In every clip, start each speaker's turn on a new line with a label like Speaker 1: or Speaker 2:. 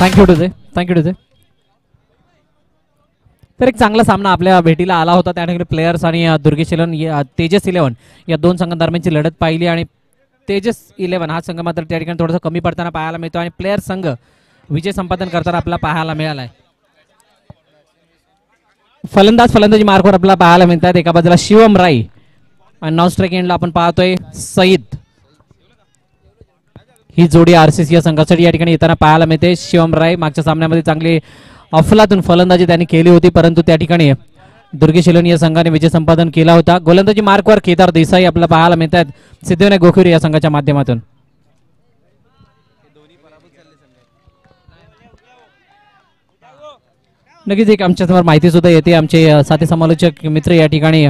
Speaker 1: Thank you to दे. तर एक चांगला सामना आपल्या भेटीला आला होता. त्या ठिकाणी प्लेयर्स आणि दुर्गेश 11 तेजस 11 या दोन संघांदरम्यानची लढत पाहिली आणि तेजस 11 हा संघ मात्र त्या ठिकाणी थोडासा कमी पडताना पाहायला मिळतो आणि प्लेयर संघ विजय संपादन करताना आपला पाहायला मिळालाय. फलंदाजी मार्कवर आपल्याला पाहायला मिळतात. एका बाजूला शिवम राई आणि नॉन स्ट्राईक एंडला आपण पाहतोय सईद. ही जोडी आरसीसी या संघासाठी या ठिकाणी येताना पाहायला मिळते. शिवम राय मागच्या सामन्यामध्ये चांगली अफलातून फलंदाजी त्यांनी केली होती, परंतु त्या ठिकाणी दुर्गेश 11 या संघाने विजय संपादन केला होता. गोलंदाजी मार्कवर केदार देसाई आपल्याला पाहायला मिळतात सिद्धिविनायक गोखुरी या संघाच्या माध्यमातून. नक्कीच एक आमच्यासमोर माहिती सुद्धा येते. आमचे साथी समालोचक मित्र या ठिकाणी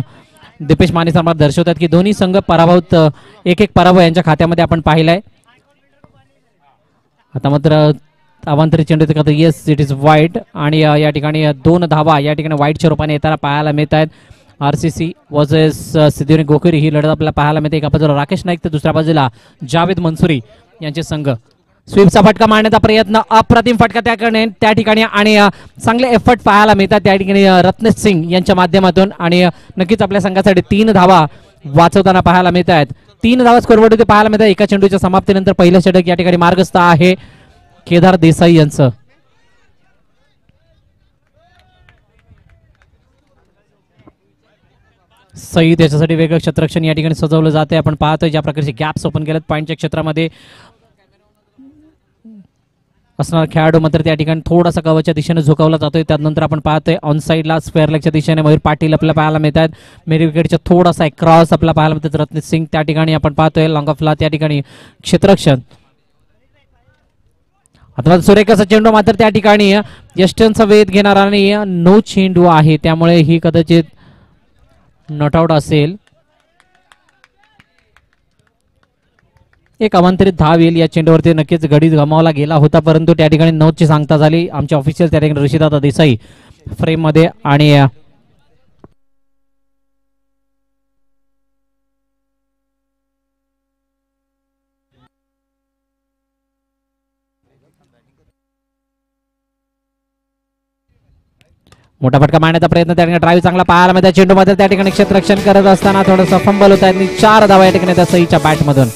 Speaker 1: दीपेश माने समार दर्शवतात की दोन्ही संघ पराभूत एक पराभव यांच्या खात्यामध्ये आपण पाहिलाय. आता मात्र अवांतरित चेंडू येस इट इज वाईट आणि या ठिकाणी 2 धावा या ठिकाणी वाईटच्या रूपाने येताना पाहायला मिळत आहेत. आरसीसी वर्सेस सिद्धिविनायक गोखुरी ही लढत आपल्याला पाहायला मिळते. एका बाजूला राकेश नाईक तर दुसऱ्या बाजूला जावेद मंसुरी यांचे संघ. स्वीपचा फटका मारण्याचा प्रयत्न, अप्रतिम फटका त्या ठिकाणी आणि चांगले एफर्ट पाहायला मिळतात त्या ठिकाणी रत्नेश सिंग यांच्या माध्यमातून आणि नक्कीच आपल्या संघासाठी 3 धावा वाचवताना पाहायला मिळत आहेत. 3 धावा स्कोरबोर्डवरती पाहायला मिळतात. एका चेंडूच्या समाप्तीनंतर पहिलं षटक या ठिकाणी मार्गस्थ आहे केदार देसाई यांचं. सईद याच्यासाठी वेगळं क्षेत्ररक्षण या ठिकाणी सजवलं जाते. आपण पाहतोय ज्या प्रकारचे गॅप्स ओपन केलेत पॉईंटच्या क्षेत्रामध्ये असणार खेळाडू मात्र त्या ठिकाणी थोडासा कव्हरच्या दिशेने झुकवला जातोय. त्यानंतर आपण पाहतोय ऑन साईडला स्क्वेअर लेगच्या दिशेने मयूर पाटील आपल्याला पाहायला मिळतात. मेरी विकेटच्या थोडासा एक क्रॉस आपल्याला पाहायला मिळतात. रत्नेश सिंग त्या ठिकाणी आपण पाहतोय लॉंग ऑफला त्या ठिकाणी क्षेत्ररक्षण. आता सुरेखाचा चेंडू मात्र त्या ठिकाणी यष्टनचा वेध घेणार आणि नो चेंडू आहे, त्यामुळे ही कदाचित नॉट आउट असेल. एक अवांतरित धाव येईल या चेंडूवरती. नक्कीच गडी गमावला गेला होता, परंतु त्या ठिकाणी नोटची सांगता झाली. आमचे ऑफिशियल त्या ठिकाणी ऋषिदादा देसाई फ्रेम मध्ये आणि मोठा फटका मारण्याचा प्रयत्न त्या ठिकाणी ड्राईव्ह चांगला पाहायला मिळतात. चेंडू मध्ये त्या ठिकाणी क्षेत्ररक्षण करत असताना थोडंसं फंबल होत आहे. 4 धावा या ठिकाणी त्या सईच्या बॅट मधून.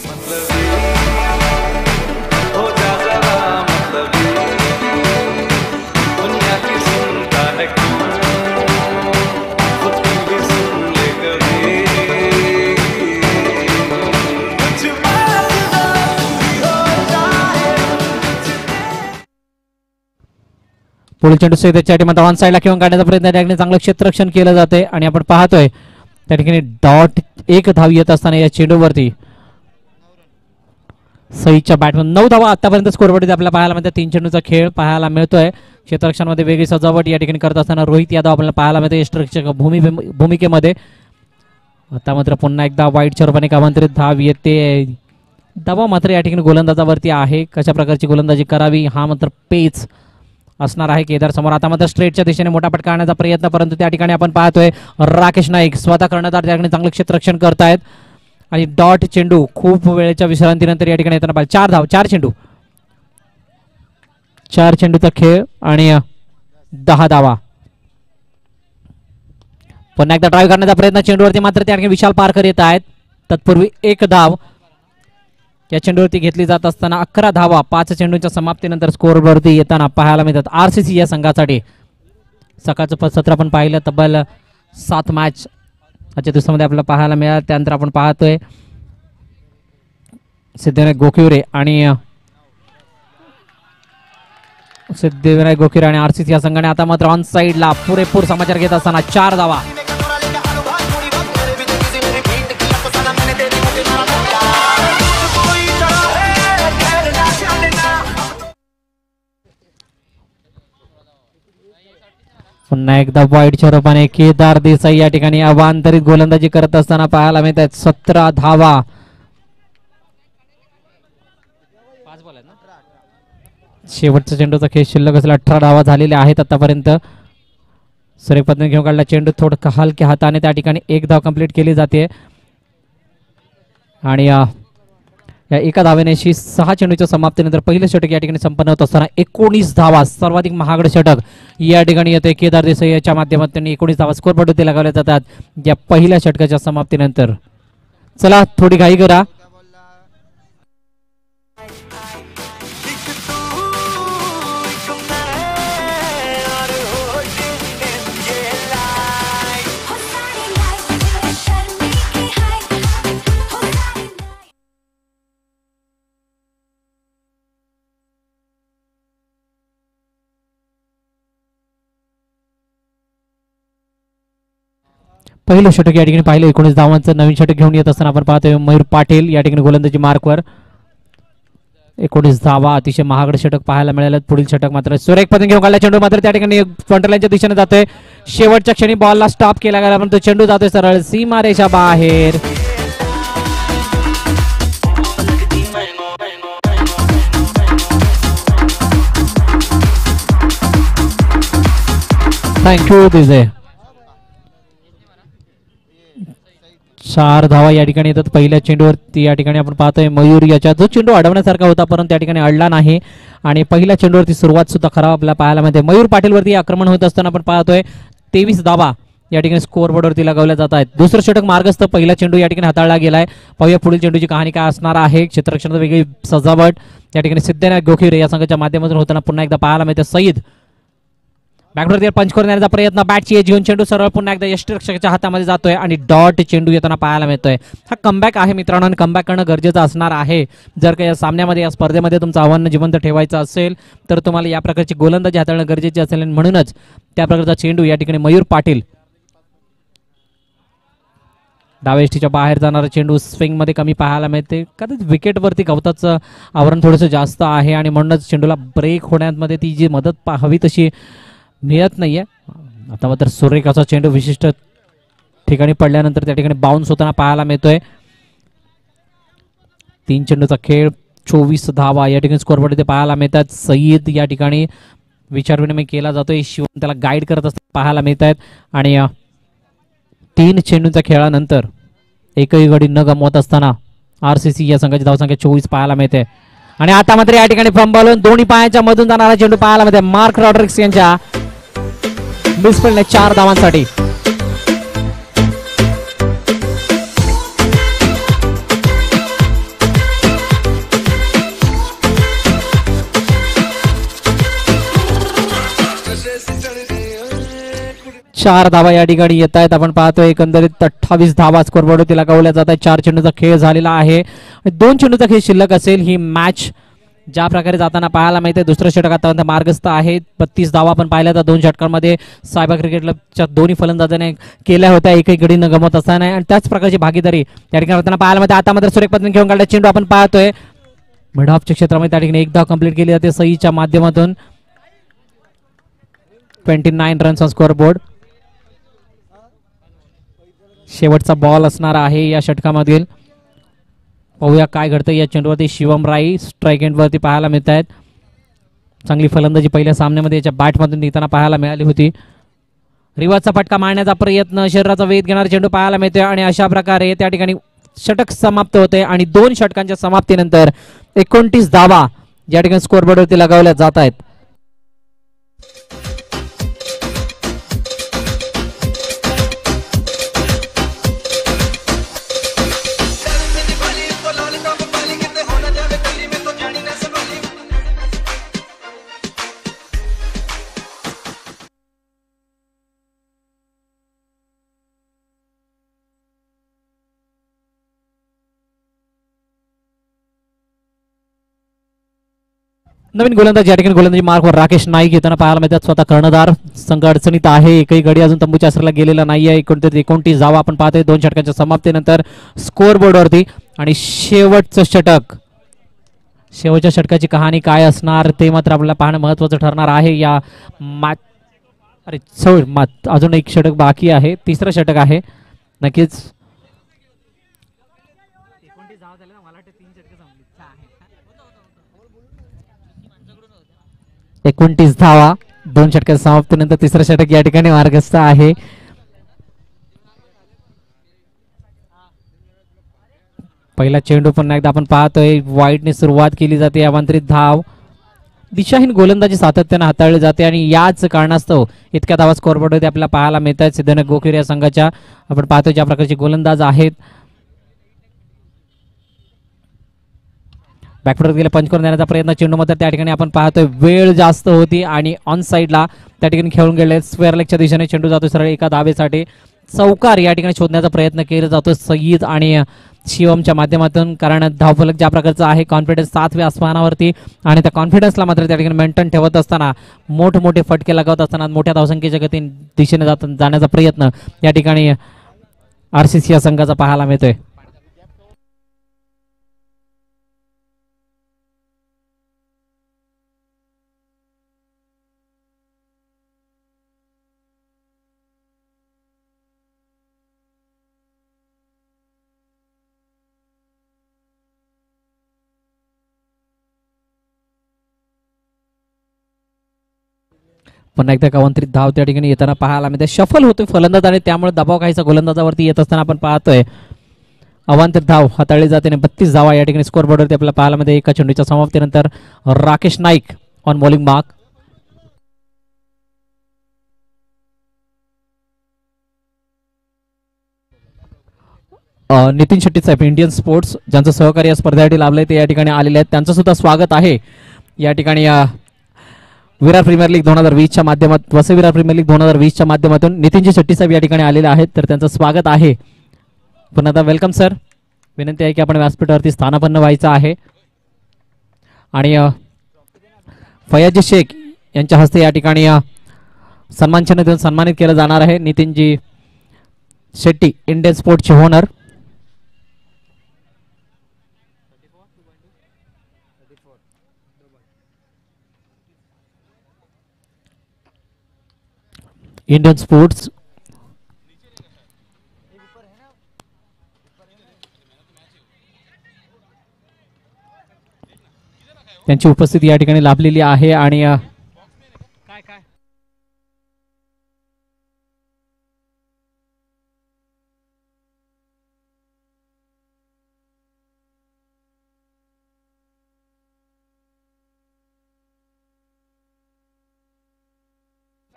Speaker 1: पुढील चेंडू सईदच्या टीम ऑन साईडला खेळून काढण्याचा प्रयत्न त्या ठिकाणी चांगलं क्षेत्ररक्षण केलं जाते आणि आपण पाहतोय त्या ठिकाणी डॉट 1 धाव येत असताना या चेंडूवरती सईच्या बॅटमधून 9 धावा आतापर्यंत स्कोरवरती आपल्याला पाहायला मिळते. 3 चेंडूचा खेळ पाहायला मिळतोय. क्षेत्ररक्षणामध्ये वेगळी सजावट या ठिकाणी करत असताना रोहित यादव आपल्याला पाहायला मिळते यष्टरक्षक भूमिकेमध्ये. आता मात्र पुन्हा एकदा वाईटच्या रूपाने आमंत्रित धाव येते. दबाव मात्र या ठिकाणी गोलंदाजावरती आहे. कशा प्रकारची गोलंदाजी करावी हा मात्र पेच असणार आहे केदार समोर. आता मात्र स्ट्रेटच्या दिशेने मोठा फटका आणण्याचा प्रयत्न, परंतु त्या ठिकाणी आपण पाहतोय राकेश नाईक स्वतः कर्णधार त्या ठिकाणी चांगलं क्षेत्ररक्षण करतायत आणि डॉट चेंडू खूप वेळेच्या विश्रांतीनंतर या ठिकाणी येताना 4 धाव 4 चेंडूचा खेळ आणि 10 धावा. पुन्हा एकदा ड्राईव्ह करण्याचा प्रयत्न चेंडूवरती मात्र त्या ठिकाणी विशाल पारकर येत आहेत. तत्पूर्वी 1 धाव या चेंडूवरती घेतली जात असताना 11 धावा 5 चेंडूंच्या समाप्तीनंतर स्कोरवरती येताना पाहायला मिळतात आरसीसी या संघासाठी. सकाळचं सत्र आपण पाहिलं तब्बल 7 मॅच आजच्या दिवसामध्ये आपल्याला पाहायला मिळालं. त्यानंतर आपण पाहतोय सिद्धिविनायक गोखुरे आणि आरसीसी या संघाने आता मात्र ऑन साईडला पुरेपूर समाचार घेत असताना 4 धावा. पुन्हा एकदा वाईटच्या रूपाने केदार देसाई या ठिकाणी अवांतरित गोलंदाजी करत असताना पाहायला मिळत आहेत. 17 धावा. शेवटचा चेंडूचा खेळ शिल्लक असलेला 18 धावा झालेल्या आहेत आतापर्यंत. सुरेख पद्धतीने घेऊन काढला चेंडू थोडं हलक्या हाताने त्या ठिकाणी 1 धाव कंप्लीट केली जाते आणि या एका धावेने 6 चेंडूच्या समाप्तीनंतर पहिलं षटक या ठिकाणी संपन्न होत असताना 19 धावा, सर्वाधिक महागडं षटक या ठिकाणी येते. केदार देसाई याच्या माध्यमातून 19 धावा स्कोर बोर्डवरती लगावल्या जातात या पहिल्या षटकाच्या समाप्तीनंतर. चला थोडी घाई करा. पहिलं षटक या ठिकाणी पाहिलं 19 धावांचं नवीन षटक घेऊन येत असताना आपण पाहतोय मयूर पाटील या ठिकाणी गोलंदाजी मार्कवर. 19 धावा, अतिशय महागड षटक पाहायला मिळालं. पुढील षटक मात्र सुरेख पद्धतीने घेऊन काढला चेंडू मात्र त्या ठिकाणी फ्रंटलाईनच्या दिशेने जातोय. शेवटच्या क्षणी बॉलला स्टॉप केला गेला पण तो चेंडू जातोय सरळ सीमारेषा बाहेर. थँक्यू दिजे. 4 धावा या ठिकाणी येतात पहिल्या चेंडूवरती. या ठिकाणी आपण पाहतोय मयूर याच्या जो चेंडू अडवण्यासारखा होता परंतु त्या ठिकाणी अडला नाही आणि पहिल्या चेंडूवरती सुरुवात सुद्धा खराब आपल्याला पाहायला मिळते. मयूर पाटील वरती आक्रमण होत असताना आपण पाहतोय 23 धावा या ठिकाणी स्कोर बोर्डवरती लगावल्या जात आहेत. दुसरं षटक मार्गस्थ, पहिला चेंडू या ठिकाणी हाताळला गेलाय. पाहूया पुढील चेंडूची कहाणी काय असणार आहे. क्षेत्ररक्षणात वेगळी सजावट या ठिकाणी सिद्धनाथ गोखिरे या संघाच्या माध्यमातून होताना पुन्हा एकदा पाहायला मिळते. सईद बॅकवरती पंच करून येण्याचा प्रयत्न, बॅटची एज घेऊन चेंडू सरळ पुन्हा एकदा यष्टिरक्षकाच्या हातामध्ये जातोय आणि डॉट चेंडू येताना पाहायला मिळतोय. हा कमबॅक आहे मित्रांनो आणि कमबॅक करणं गरजेचं असणार आहे. जर का या सामन्यामध्ये या स्पर्धेमध्ये तुमचं आव्हान जिवंत ठेवायचं असेल तर तुम्हाला या प्रकारची गोलंदाजी हाताळणं गरजेचे असेल आणि म्हणूनच त्या प्रकारचा चेंडू या ठिकाणी मयूर पाटील डावेष्टीच्या बाहेर जाणारा चेंडू स्विंग मध्ये कमी पाहायला मिळते. कदाचित विकेटवरती गवताचं आवरण थोडंसं जास्त आहे आणि म्हणूनच चेंडूला ब्रेक होण्यामध्ये ती जी मदत हवी तशी मिळत नाहीये. आता मात्र सुरेख असा चेंडू विशिष्ट ठिकाणी पडल्यानंतर त्या ठिकाणी बाउन्स होताना पाहायला मिळतोय. 3 चेंडूचा खेळ, 24 धावा या ठिकाणी स्कोर बोर्डमध्ये पाहायला मिळतात. सईद या ठिकाणी विचारविनिमय केला जातोय, शिवम त्याला गाईड करत असताना पाहायला मिळत आहेत आणि 3 चेंडूंच्या खेळानंतर एकही गडी न गमवत असताना आरसीसी या संघाची धावसंख्या 24 पाहायला मिळते. आणि आता मात्र या ठिकाणी फंबलून दोन्ही पायाच्या मधून जाणारा चेंडू पाहायला मिळते. मार्क रॉड्रिक्स यांच्या मिसफिल्डने 4 धावांसाठी. चार धावा या ठिकाणी येत आहेत. आपण पाहतोय एकंदरीत 28 धावा स्कोरबोर्डवरती लगावल्या जात आहेत. 4 चेंडूचा खेळ झालेला आहे. 2 चेंडूचा खेळ शिल्लक असेल. ही मॅच ज्या प्रकारे जाताना पाहायला मिळते. दुसरं षटक आतापर्यंत मार्गस्थ आहे. 32 धावा आपण पाहिल्या तर 2 षटकांमध्ये सायबा क्रिकेट क्लबच्या दोन्ही फलंदाजांनी केल्या होत्या एकही गडी न गमवत असताना आणि त्याच प्रकारची भागीदारी त्या ठिकाणी होताना पाहायला मिळते. आता मात्र सुरेख पद्धतीने घेऊन काढला चेंडू आपण पाहतोय मिड ऑफच्या क्षेत्रामध्ये त्या ठिकाणी 1 धाव कंप्लीट केली जाते सईच्या माध्यमातून. 29 रन्स ऑन स्कोर बोर्ड. शेवटचा बॉल असणार आहे या षटकामधील. पाहूया काय घडतं या चेंडूवरती. शिवम राई स्ट्राईक एंडवरती पाहायला मिळत आहेत. चांगली फलंदाजी पहिल्या सामन्यामध्ये याच्या बॅटमधून निघताना पाहायला मिळाली होती. रिवाजचा फटका मारण्याचा प्रयत्न, शरीराचा वेध घेणारा चेंडू पाहायला मिळतोय आणि अशा प्रकारे त्या ठिकाणी षटक समाप्त होते आणि 2 षटकांच्या समाप्तीनंतर 29 धावा या ठिकाणी स्कोरबोर्डवरती लगावल्या जात आहेत. नवीन गोलंदाज या ठिकाणी गोलंदाजी मार्कवर राकेश नाईक येताना पाहायला मिळतात. स्वतः कर्णधार संघ अडचणीत आहे. एकही गडी अजून तंबूच्या आसराला गेलेला नाहीये. 29 धावा आपण पाहतोय 2 षटकांच्या समाप्तीनंतर स्कोर बोर्डवरती. आणि शेवटचं षटक, शेवटच्या षटकाची कहाणी काय असणार ते मात्र आपल्याला पाहणं महत्वाचं ठरणार आहे. या अजून एक षटक बाकी आहे. 3रं षटक आहे. नक्कीच 29 धावा 2 षटकाच्या समाप्तीनंतर 3रं षटक या ठिकाणी मार्गस्थ आहे. पहिला चेंडू पुन्हा एकदा आपण पाहतोय वाईटने सुरुवात केली जाते. अवांतरित धाव. दिशाहीन गोलंदाजी सातत्याने हाताळली जाते आणि याच कारणास्तव इतक्या धावा स्कोअरबोर्डवरती आपल्याला पाहायला मिळत आहेत. सिद्धनाथ गोखीर या संघाच्या आपण पाहतोय ज्या प्रकारचे गोलंदाज आहेत. बॅकफुटवर गेले पंच करून देण्याचा प्रयत्न. चेंडू मात्र त्या ठिकाणी आपण पाहतोय वेळ जास्त होती आणि ऑन साईडला त्या ठिकाणी खेळून गेले. स्क्वेअर लेगच्या दिशेने चेंडू जातो सरळ एका धावेसाठी. चौकार या ठिकाणी शोधण्याचा प्रयत्न केला जातो सय्यद आणि शिवमच्या माध्यमातून, कारण धावफलक ज्या प्रकारचा आहे कॉन्फिडन्स 7व्या आसमानावरती आणि त्या कॉन्फिडन्सला मात्र त्या ठिकाणी मेंटेन ठेवत असताना मोठमोठे फटके लगावत असताना मोठ्या धावसंख्येच्या गतीने दिशेने जाण्याचा प्रयत्न या ठिकाणी RCC या संघाचा पाहायला मिळतोय. पुन्हा एकदा अवांतरित धाव त्या ठिकाणी येताना पाहायला मिळते. शफल होतोय फलंदाज आणि त्यामुळे दबाव काहीसा गोलंदाजावरती येत असताना आपण पाहतोय. अवांतरित धाव हाताळली जाते आणि 32 धावा या ठिकाणी स्कोअरबोर्डवरती आपल्याला पाहायला मिळते. एका चेंडूच्या समाप्तीनंतर Rakesh Naik on bowling mark. Nitin Shetty साहेब इंडियन स्पोर्ट्स ज्यांचं सहकार्य स्पर्धेसाठी लाभलंय ते या ठिकाणी आलेले आहेत. त्यांचं सुद्धा स्वागत आहे या ठिकाणी. विरार प्रीमियर लीग 2020च्या माध्यमातून वसई विरार प्रीमियर लीग 2020च्या माध्यमातून नितीनजी शेट्टी साहेब या ठिकाणी आलेले आहेत, तर त्यांचं स्वागत आहे. पुन्हा एकदा वेलकम सर. विनंती आहे की आपण व्यासपीठावरती स्थानापन्न व्हायचं आहे आणि फयाजी शेख यांच्या हस्ते या ठिकाणी सन्मान चिन्ह देऊन सन्मानित केलं जाणार आहे. नितीनजी शेट्टी इंडियन स्पोर्ट्सचे ओनर. इंडियन स्पोर्ट्स त्यांची उपस्थिती या ठिकाणी लाभलेली आहे आणि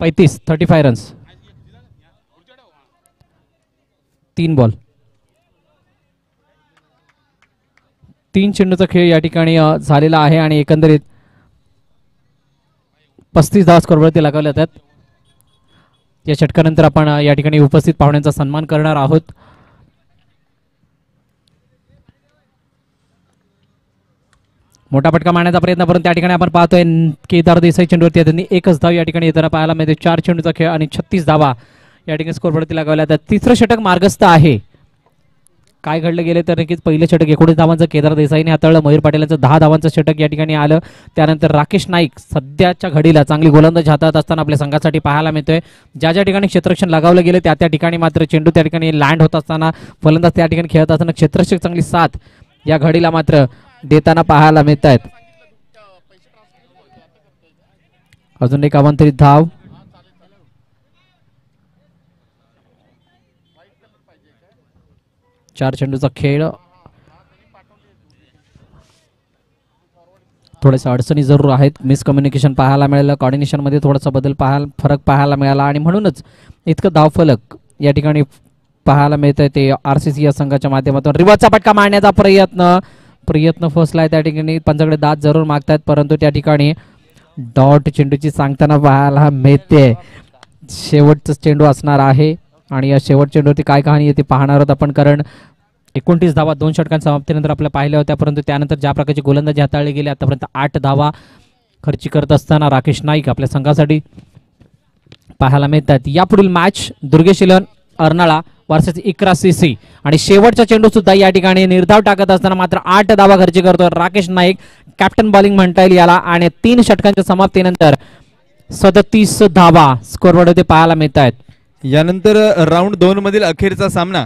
Speaker 1: पैतीस 35 रन्स 3 बॉल 3 चेंडूचा खेळ या ठिकाणी झालेला आहे आणि एकंदरीत 35 धावा स्कोअरवरती लगावल्या जातात. या षटकानंतर आपण या ठिकाणी उपस्थित पाहुण्यांचा सन्मान करणार आहोत. मोठा फटका मारण्याचा प्रयत्न परंतु त्या ठिकाणी आपण पाहतोय केदार देसाई चेंडूवरती त्यांनी एकच धाव या ठिकाणी येताना पाहायला मिळते. 4 चेंडूचा खेळ आणि 36 धावा या ठिकाणी स्कोअरवरती लगावल्या जातात. तिसरं षटक मार्गस्थ आहे. काय घडलं गेले तर नक्कीच पहिलं षटक 19 धावांचं केदार देसाईने हाताळलं. मयूर पाटील यांचं 10 धावांचं षटक या ठिकाणी आलं. त्यानंतर राकेश नाईक सध्याच्या घडीला चांगली गोलंदाजी हातात असताना आपल्या संघासाठी पाहायला मिळतोय. ज्या ज्या ठिकाणी क्षेत्ररक्षण लगावलं गेलं त्या ठिकाणी मात्र चेंडू त्या ठिकाणी लँड होत असताना फलंदाज त्या ठिकाणी खेळत असताना क्षेत्ररक्षक चांगली साथ या घडीला मात्र देताना पाहायला मिळत आहेत. अजून एक अवांतरित धाव. चार चेंडूचा खेळ. थोड्याशा अडचणी जरूर आहेत. मिसकम्युनिकेशन पाहायला मिळालं. कॉर्डिनेशन मध्ये थोडासा फरक पाहायला मिळाला आणि म्हणूनच इतकं धावफलक या ठिकाणी पाहायला मिळतंय. ते RCC या संघाच्या माध्यमातून रिवर्सचा फटका मारण्याचा प्रयत्न फसलाय. त्या ठिकाणी पंचाकडे दात जरूर मागतायत परंतु त्या ठिकाणी डॉट चेंडूची सांगताना पाहायला मिळते. शेवटचा चेंडू असणार आहे आणि या शेवट चेंडूवरती काय कहाणी येते पाहणार आहोत आपण, कारण 29 धावा 2 षटकांच्या समाप्तीनंतर आपल्याला पाहिल्या होत्या परंतु त्यानंतर ज्या प्रकारची गोलंदाजी हाताळली गेली आतापर्यंत 8 धावा खर्ची करत असताना राकेश नाईक आपल्या संघासाठी पाहायला मिळतात. यापुढील मॅच दुर्गेश 11 अर्नाळा वर्सेस इकरा CC आणि शेवटचा चेंडू सुद्धा या ठिकाणी निर्धाव टाकत असताना मात्र 8 धावा खर्ची करतो राकेश नाईक. कॅप्टन बॉलिंग म्हणता येईल याला आणि 3 षटकांच्या समाप्तीनंतर 37 धावा स्कोअरबोर्डवरती पाहायला मिळत आहेत.
Speaker 2: यानंतर राऊंड 2 मधील अखेरचा सामना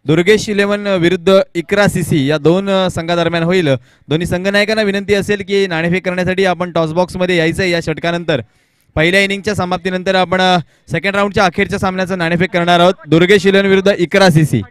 Speaker 2: दुर्गेश 11 विरुद्ध इकरा CC या 2 संघादरम्यान होईल. दोन्ही संघनायकांना विनंती असेल की नाणेफेक करण्यासाठी आपण टॉस बॉक्स मध्ये यायचं. या षटकानंतर पहिल्या इनिंगच्या समाप्तीनंतर आपण सेकंड राऊंडच्या अखेरच्या सामन्याचं नाणेफेक करणार आहोत. दुर्गेश 11 विरुद्ध इकरा CC.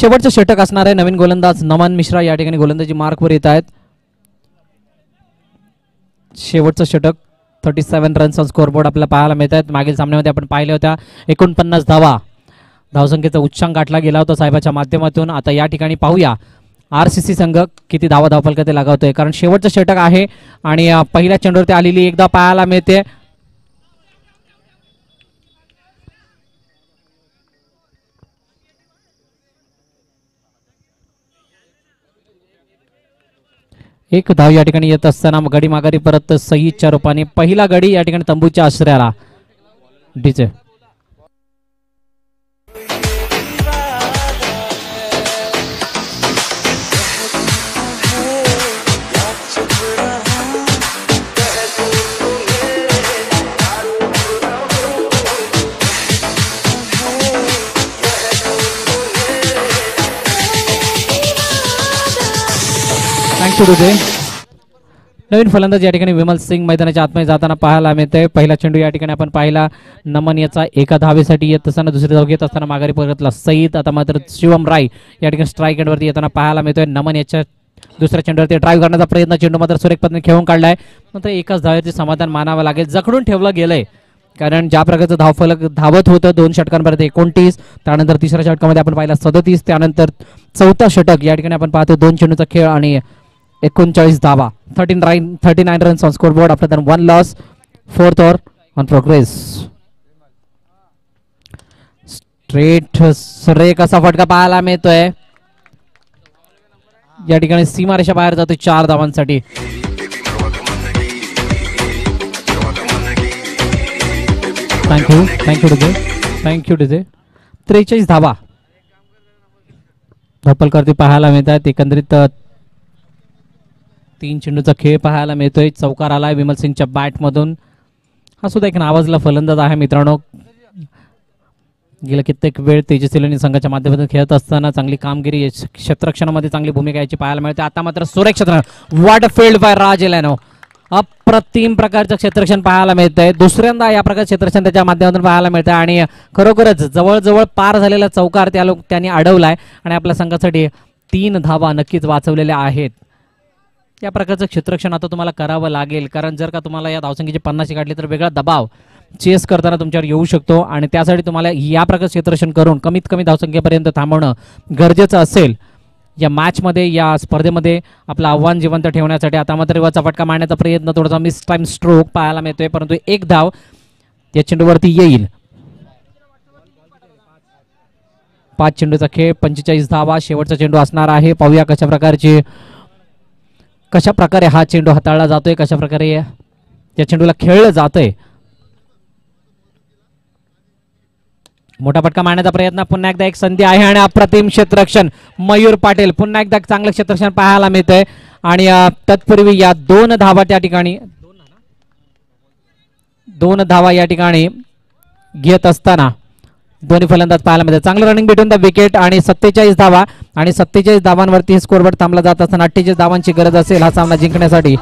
Speaker 1: शेवटचं षटक असणार आहे. नवीन गोलंदाज नमन मिश्रा या ठिकाणी गोलंदाजी मार्कवर येत आहेत. शेवटचं षटक 37 रन्स ऑन स्कोअरबोर्ड आपल्याला पाहायला मिळत आहेत. मागील सामन्यामध्ये आपण पाहिल्या होत्या 49 धावा धावसंख्येचा उच्चांक गाठला गेला होता साहेबाच्या माध्यमातून. आता या ठिकाणी पाहूया RCC संघ किती धावा धावफलकात लगावतोय, कारण शेवटचं षटक आहे आणि पहिल्या चेंडूवरती आलेली एकदा पाहायला मिळते. एक धाव या ठिकाणी येत असताना गडी माघारी परत सईदच्या रूपाने पहिला गडी या ठिकाणी तंबूच्या आश्रयाला. DJ thank you DJ. नवीन फलंदाज या ठिकाणी विमल सिंग मैदानाच्या आतमध्ये जाताना पाहायला मिळते. पहिला चेंडू या ठिकाणी आपण पाहिला नमन याचा एका धावेसाठी येत असताना दुसरी धाव घेत असताना माघारी परतला सईद. आता मात्र शिवम राय या ठिकाणी स्ट्राईक एंडवरती येताना पाहायला मिळतोय. नमन याच्या दुसऱ्या चेंडूवरती ड्राईव्ह करण्याचा प्रयत्न, चेंडू मात्र सुरेख पद्धतीने खेळून काढलाय. नंतर एकाच धावेचे समाधान मानावं लागेल. जखडून ठेवलं गेलंय, कारण ज्या प्रकारचं धावफलक धावत होतं 2 षटकांपर्यंत 29, त्यानंतर तिसऱ्या षटकामध्ये आपण पाहिला 37, त्यानंतर चौथा षटक या ठिकाणी आपण पाहतो 2 चेंडूचा खेळ आणि 39 धावा. 39 runs on scoreboard after than 1 loss, 4th over on progress. Straight सुरेख असा फटका पाहायला मिळतोय. या ठिकाणी सीमारेषा बाहेर जातोय 4 धावांसाठी. Thank you DJ. 43 धावा धप्पलकरती पाहायला मिळतात. एकंदरीत 3 चेंडूचा खेळ पाहायला मिळतोय. चौकार आलाय विमल सिंगच्या बॅटमधून. हा सुद्धा एक नावाजला फलंदाज आहे मित्रांनो. गेल्या कित्येक वेळ तेजस्वी संघाच्या माध्यमातून खेळत असताना चांगली कामगिरी, क्षेत्ररक्षणामध्ये चांगली भूमिका याची पाहायला मिळते. आता मात्र सुरेख क्षेत्र, what a field by Raj एलानो. अप्रतिम प्रकारचं क्षेत्ररक्षण पाहायला मिळतंय. दुसऱ्यांदा या प्रकारचं क्षेत्ररक्षण त्याच्या माध्यमातून पाहायला मिळतंय आणि खरोखरच जवळजवळ पार झालेला चौकार त्यांनी अडवलाय आणि आपल्या संघासाठी 3 धावा नक्कीच वाचवलेल्या आहेत. या प्रकारचं क्षेत्ररक्षण आता तुम्हाला करावं लागेल, कारण जर का तुम्हाला या धावसंख्येची 50 काढली तर वेगळा दबाव चेस करताना तुमच्यावर येऊ शकतो आणि त्यासाठी तुम्हाला या प्रकारचं क्षेत्ररक्षण करून कमीत कमी धावसंख्येपर्यंत थांबवणं गरजेचं असेल. या मॅचमध्ये, या स्पर्धेमध्ये आपलं आव्हान जिवंत ठेवण्यासाठी. आता मात्र रिवाचा फटका मारण्याचा प्रयत्न, थोडासा मिस टाइम स्ट्रोक पाहायला मिळतोय, परंतु एक धाव या चेंडूवरती येईल. 5 चेंडूचा खेळ, 45 धावा. शेवटचा चेंडू असणार आहे. पाहूया कशा प्रकारे हा चेंडू हाताळला जातोय, कशा प्रकारे या चेंडूला खेळलं जातंय. मोठा फटका मारण्याचा प्रयत्न, पुन्हा एकदा एक संधी आहे आणि अप्रतिम क्षेत्ररक्षण. मयूर पाटील पुन्हा एकदा चांगलं क्षेत्ररक्षण पाहायला मिळतंय आणि तत्पूर्वी या 2 धावा त्या ठिकाणी 2 धावा या ठिकाणी घेत असताना दोन्ही फलंदाज पाहायला मिळतात. चांगलं रनिंग बिटवीन द विकेट आणि 47 धावा आणि 47 धावांवरती स्कोरबोर्ड थांबला जात असताना 48 धावांची गरज असेल हा सामना जिंकण्यासाठी.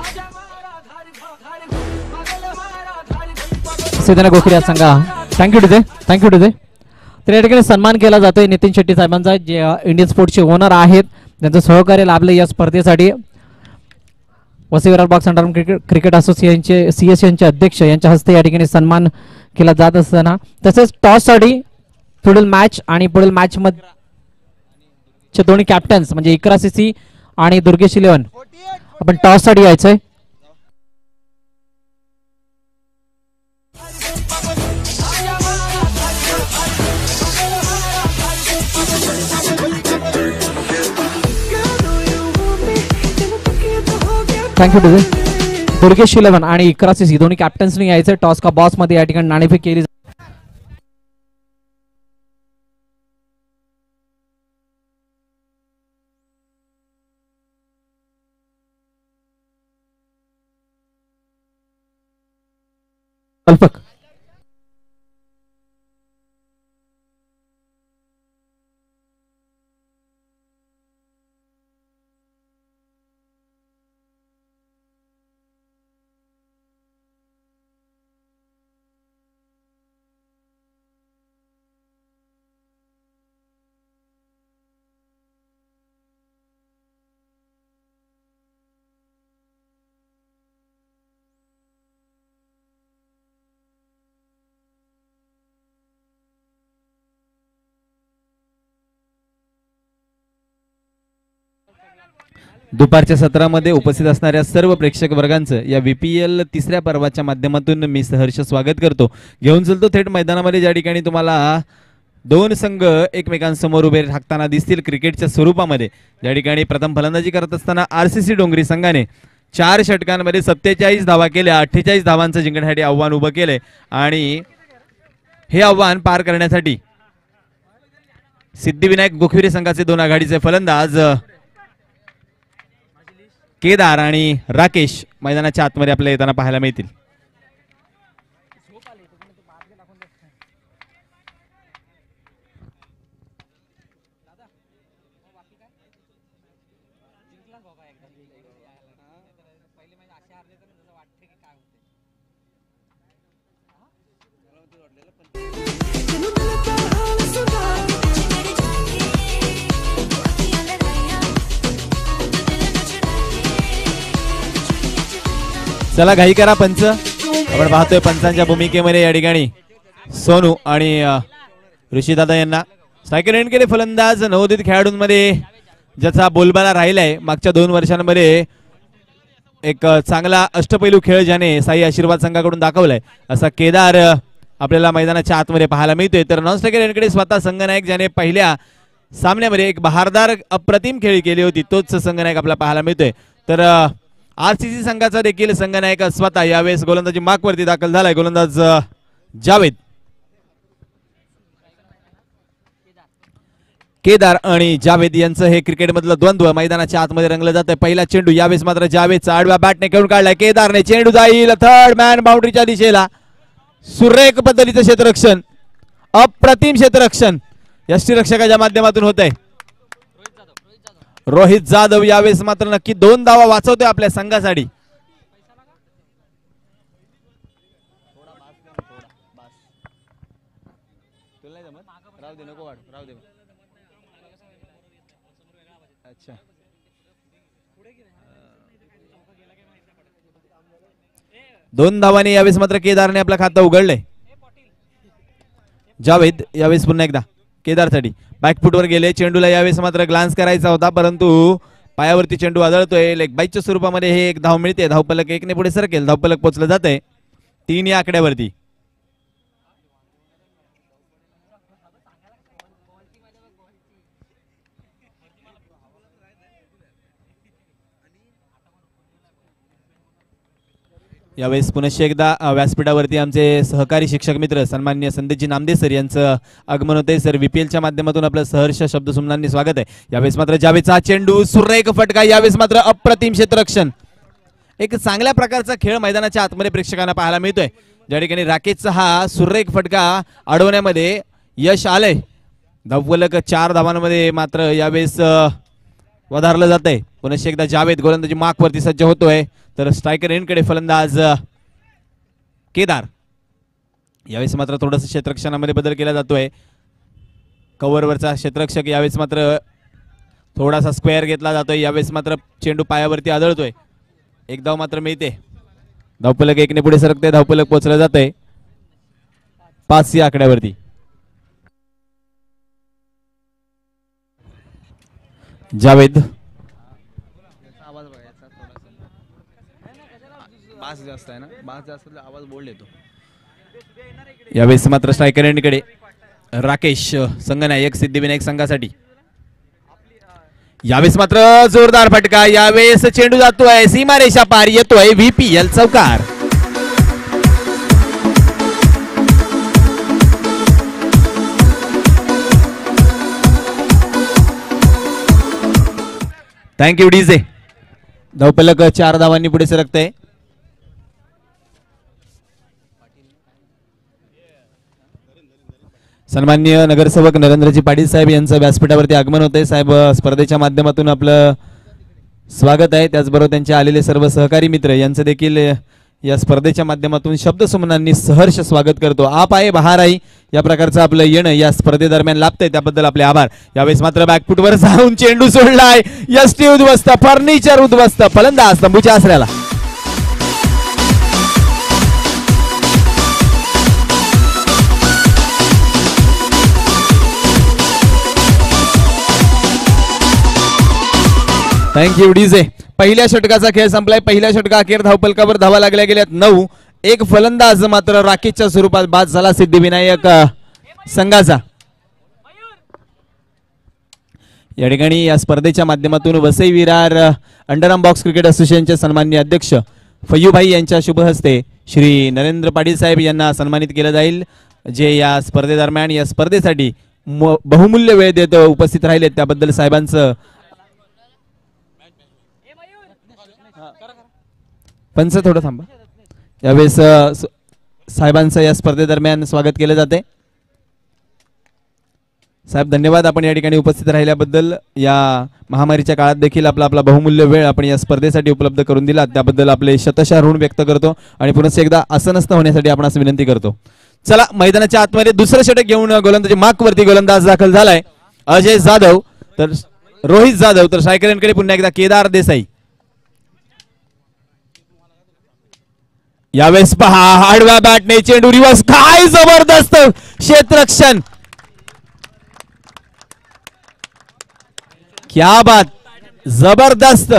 Speaker 1: सिद्धना गोखले संघा. Thank you DJ. तर या ठिकाणी सन्मान केला जातोय नितीन शेट्टी साहेबांचा, जे इंडियन स्पोर्ट्सचे ओनर आहेत. त्यांचं सहकार्य लाभलं या स्पर्धेसाठी. Vasai Virar box under cricket असोसिएशनचे CSNचे अध्यक्ष यांच्या हस्ते या ठिकाणी सन्मान केला जात असताना, तसेच टॉससाठी पुढील मॅच आणि पुढील मॅच मध्ये दोन्ही कॅप्टन्स म्हणजे इकरा CC आणि दुर्गेश 11 आपण टॉससाठी यायचंय. Thank you DJ. दुर्गेश 11 आणि इकरा CC दोन्ही कॅप्टन्सनी यायचं. टॉस का बॉस मध्ये या ठिकाणी नाणेफेक केली. कल्पक
Speaker 2: दुपारच्या सत्रामध्ये उपस्थित असणाऱ्या सर्व प्रेक्षक वर्गांचं या VPL तिसऱ्या पर्वाच्या माध्यमातून मी सहर्ष स्वागत करतो. घेऊन चलतो थेट मैदानामध्ये, ज्या ठिकाणी तुम्हाला दोन संघ एकमेकांसमोर उभे राखताना दिसतील क्रिकेटच्या स्वरूपामध्ये. ज्या ठिकाणी प्रथम फलंदाजी करत असताना RCC डोंगरी संघाने 4 षटकांमध्ये 47 धावा केल्या, 48 धावांचं जिंकण्यासाठी आव्हान उभं केलंय आणि हे आव्हान पार करण्यासाठी सिद्धिविनायक गोखविरे संघाचे दोन आघाडीचे फलंदाज केदार आणि राकेश मैदानाच्या आतमध्ये आपल्याला येताना पाहायला मिळतील. चला घाई करा पंच. आपण पाहतोय पंचांच्या भूमिकेमध्ये या ठिकाणी सोनू आणि ऋषीदादा यांना स्ट्रायकर एंड केले. फलंदाज नवोदित खेळाडूंमध्ये ज्याचा बोलबाला राहिलाय मागच्या 2 वर्षांमध्ये, एक चांगला अष्टपैलू खेळ ज्याने साई आशीर्वाद संघाकडून दाखवलाय असा केदार आपल्याला मैदानाच्या आतमध्ये पाहायला मिळतोय. तर नॉन स्ट्रायकर एंडकडे स्वतः संघनायक ज्याने पहिल्या सामन्यामध्ये एक बहारदार अप्रतिम खेळी केली होती तोच संघनायक आपल्याला पाहायला मिळतोय. तर RCC संघाचा देखील संघनायक स्वतः यावेळेस गोलंदाजी मार्कवरती दाखल झालाय. गोलंदाज जावेद. केदार आणि जावेद यांचं हे क्रिकेटमधलं द्वंद्व मैदानाच्या आतमध्ये रंगलं जात आहे. पहिला चेंडू यावेळेस मात्र जावेदचा आडव्या बॅटने खेळून काढलाय. केदारने चेंडू जाईल थर्ड मॅन बाउंड्रीच्या दिशेला. सुरेख पद्धतीचं क्षेत्ररक्षण, अप्रतिम क्षेत्ररक्षण यष्टीरक्षकाच्या माध्यमातून होत आहे. रोहित जाधव यावेळेस मात्र नक्की 2 धावा वाचवतोय आपल्या संघासाठी. दोन धावांनी यावेळेस मात्र केदारने आपलं खातं उघडलंय. जावेद यावेळेस पुन्हा एकदा केदारसाठी बॅकफुटवर गेले. चेंडूला यावेळेस मात्र ग्लान्स करायचा होता परंतु पायावरती चेंडू आदळतोय. लेग बाईकच्या स्वरूपामध्ये हे एक धाव मिळते. धावपलक 1 ने पुढे सरकेल. धावपलक पोचलं जात आहे 3 या आकड्यावरती. यावेळेस पुनश्च एकदा व्यासपीठावरती आमचे सहकारी शिक्षक मित्र सन्माननीय संदेशजी नामदे सर यांचं आगमन होते. सर VPLच्या माध्यमातून आपलं सहर्ष शब्दसुमनांनी स्वागत आहे. यावेळेस मात्र जावेदचा चेंडू सुरेख फटका. यावेळेस मात्र अप्रतिम क्षेत्ररक्षण, एक चांगल्या प्रकारचा खेळ मैदानाच्या आतमध्ये प्रेक्षकांना पाहायला मिळतोय. ज्या ठिकाणी राकेशचा हा सुरेख फटका अडवण्यामध्ये यश आलंय. धावफलक 4 धावांमध्ये मात्र यावेळेस वधारलं जात आहे. पुनश्च एकदा जावेद गोलंदाजी मार्कवरती सज्ज होतोय. तर स्ट्रायकर एंडकडे फलंदाज केदार. यावेळेस मात्र थोडंसं क्षेत्ररक्षणामध्ये बदल केला जातोय. कव्हरवरचा क्षेत्ररक्षक यावेळेस मात्र थोडासा स्क्वेअर घेतला जातोय. यावेळेस मात्र चेंडू पायावरती आदळतोय. एक धाव मात्र मिळते. धावपलक 1 ने पुढे सरकते. धावपलक पोचलं जातंय 5 या आकड्यावरती. जावेद बास जास्त आहे ना, बास जास्त आवाज बोल येतो. यावेळेस मात्र स्ट्रायकर एंडकडे राकेश संघनायक सिद्धिविनायक संघासाठी. यावेळेस मात्र जोरदार फटका. यावेळेस चेंडू जातोय सीमारेषा पार, येतोय VPL चौकार. Thank you DJ. धावपलक 4 धावांनी पुढे सरकतंय. सन्माननीय नगरसेवक नरेंद्रजी पाटील साहेब यांचं व्यासपीठावरती आगमन होतंय. साहेब स्पर्धेच्या माध्यमातून आपलं स्वागत आहे. त्याचबरोबर त्यांचे आलेले सर्व सहकारी मित्र यांचं देखील या स्पर्धेच्या माध्यमातून शब्दसुमनांनी सहर्ष स्वागत करतो. आप आहे बहार आई या प्रकारचं आपलं येणं या स्पर्धेदरम्यान लाभतंय, त्याबद्दल आपले आभार. यावेळेस मात्र बॅकफुटवर जाऊन चेंडू सोडलाय. यष्टी उद्ध्वस्त, फर्निचर उद्ध्वस्त. फलंदाज तंबूच्या आसऱ्याला. Thank you DJ. पहिल्या षटकाचा खेळ संपलाय. पहिल्या षटका अखेर धावपलकावर धावा लागल्या गेल्यात 9. एक फलंदाज मात्र राकेशच्या स्वरूपात बाद झाला सिद्धिविनायक संघाचा. या ठिकाणी या स्पर्धेच्या माध्यमातून Vasai Virar underarm box cricket असोसिएशनचे सन्माननीय अध्यक्ष फय्यूभाई यांच्या शुभ हस्ते श्री नरेंद्र पाटील साहेब यांना सन्मानित केलं जाईल, जे या स्पर्धेदरम्यान या स्पर्धेसाठी बहुमूल्य वेळ देत उपस्थित राहिले. त्याबद्दल साहेबांचं पंच थोडं थांबा. यावेळेस साहेबांचं या स्पर्धेदरम्यान स्वागत केलं जाते. साहेब धन्यवाद आपण या ठिकाणी उपस्थित राहिल्याबद्दल. या महामारीच्या काळात देखील आपला बहुमूल्य वेळ आपण या स्पर्धेसाठी उपलब्ध करून दिला, त्याबद्दल आपले शतशः ऋण व्यक्त करतो आणि पुन्हा एकदा असनस्त होण्यासाठी आपण असं विनंती करतो. चला मैदानाच्या आतमध्ये दुसरं षटक घेऊन गोलंदाजी मार्कवरती गोलंदाज दाखल झालाय अजय जाधव, तर रोहित जाधव, तर स्ट्रायकरांकडे पुन्हा एकदा केदार देसाई. यावेळेस पहा आडव्या बॅटने चेंडू रिवर्स, काय जबरदस्त क्षेत्ररक्षण, क्या बात, जबरदस्त.